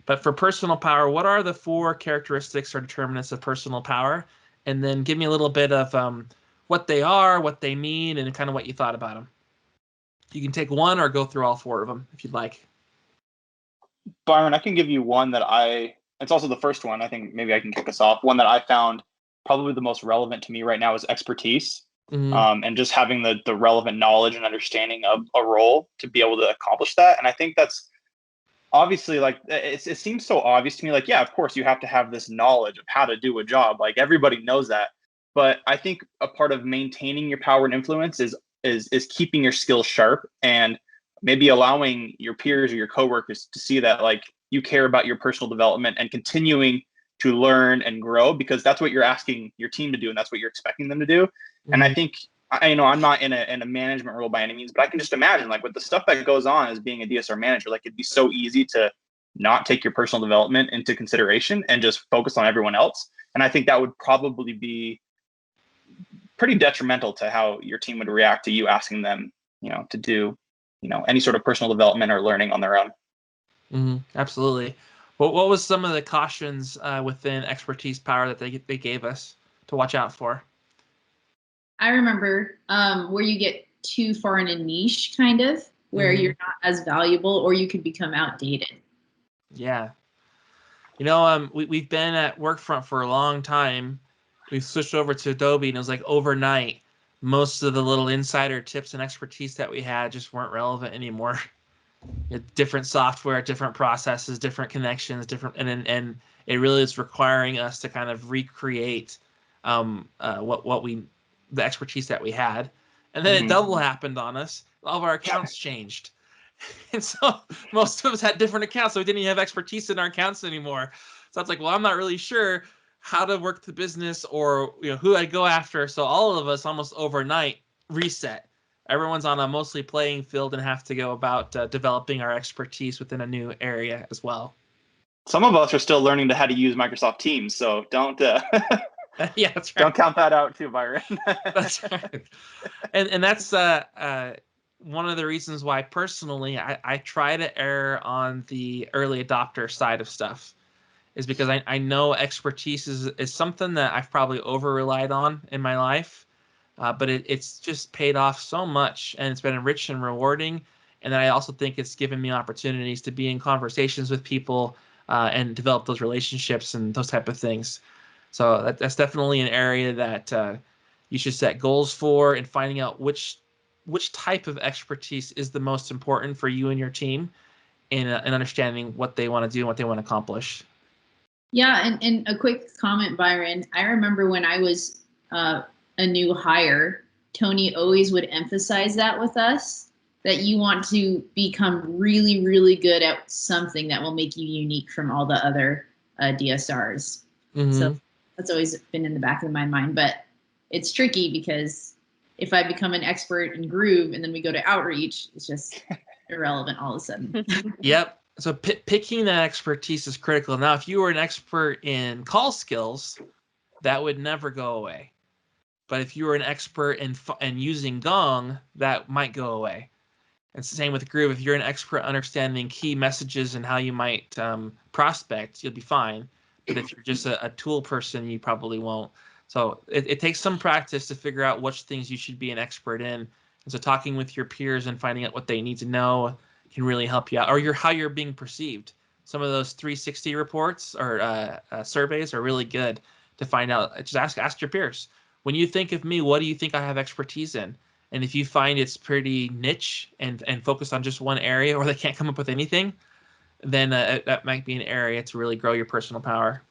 But for personal power, what are the 4 characteristics or determinants of personal power? And then give me a little bit of what they are, what they mean, and kind of what you thought about them. You can take one or go through all 4 of them if you'd like. Byron, I can give you one that it's also the first one. I think maybe I can kick us off. One that I found probably the most relevant to me right now is expertise. And just having the relevant knowledge and understanding of a role to be able to accomplish that. And I think that's obviously, like, it seems so obvious to me, like, yeah, of course you have to have this knowledge of how to do a job. Like, everybody knows that. But I think a part of maintaining your power and influence is keeping your skills sharp and maybe allowing your peers or your coworkers to see that, like, you care about your personal development and continuing to learn and grow, because that's what you're asking your team to do and that's what you're expecting them to do. And I think, I'm not in a management role by any means, but I can just imagine, like, with the stuff that goes on as being a DSR manager, like, it'd be so easy to not take your personal development into consideration and just focus on everyone else. And I think that would probably be pretty detrimental to how your team would react to you asking them, to do, any sort of personal development or learning on their own. Absolutely. What was some of the cautions within expertise power that they gave us to watch out for? I remember where you get too far in a niche, kind of, where you're not as valuable or you could become outdated. Yeah. We've been at Workfront for a long time. We've switched over to Adobe, and it was like overnight, most of the little insider tips and expertise that we had just weren't relevant anymore. Different software, different processes, different connections, and it really is requiring us to kind of recreate the expertise that we had. And then it double happened on us. All of our accounts changed. And so most of us had different accounts, so we didn't even have expertise in our accounts anymore. So it's like, well, I'm not really sure how to work the business or who I go after. So all of us almost overnight reset. Everyone's on a mostly playing field and have to go about developing our expertise within a new area as well. Some of us are still learning how to use Microsoft Teams, so don't yeah, that's right. Don't count that out too, Byron. That's right. And that's one of the reasons why personally I try to err on the early adopter side of stuff, is because I know expertise is something that I've probably over-relied on in my life, but it's just paid off so much, and it's been rich and rewarding. And then I also think it's given me opportunities to be in conversations with people and develop those relationships and those type of things. So that's definitely an area that you should set goals for, and finding out which type of expertise is the most important for you and your team, and understanding what they want to do and what they want to accomplish. Yeah, and a quick comment, Byron. I remember when I was a new hire, Tony always would emphasize that with us, that you want to become really, really good at something that will make you unique from all the other DSRs. So that's always been in the back of my mind, but it's tricky because if I become an expert in Groove and then we go to outreach, it's just irrelevant all of a sudden. Yep. So picking that expertise is critical. Now, if you were an expert in call skills, that would never go away. But if you were an expert in using Gong, that might go away. And same with Groove. If you're an expert understanding key messages and how you might prospect, you'll be fine. But if you're just a tool person, you probably won't. So it takes some practice to figure out which things you should be an expert in. And so talking with your peers and finding out what they need to know can really help you out, or how you're being perceived. Some of those 360 reports or surveys are really good to find out. Just ask your peers. When you think of me, what do you think I have expertise in? And if you find it's pretty niche and focused on just one area, or they can't come up with anything, then that might be an area to really grow your personal power.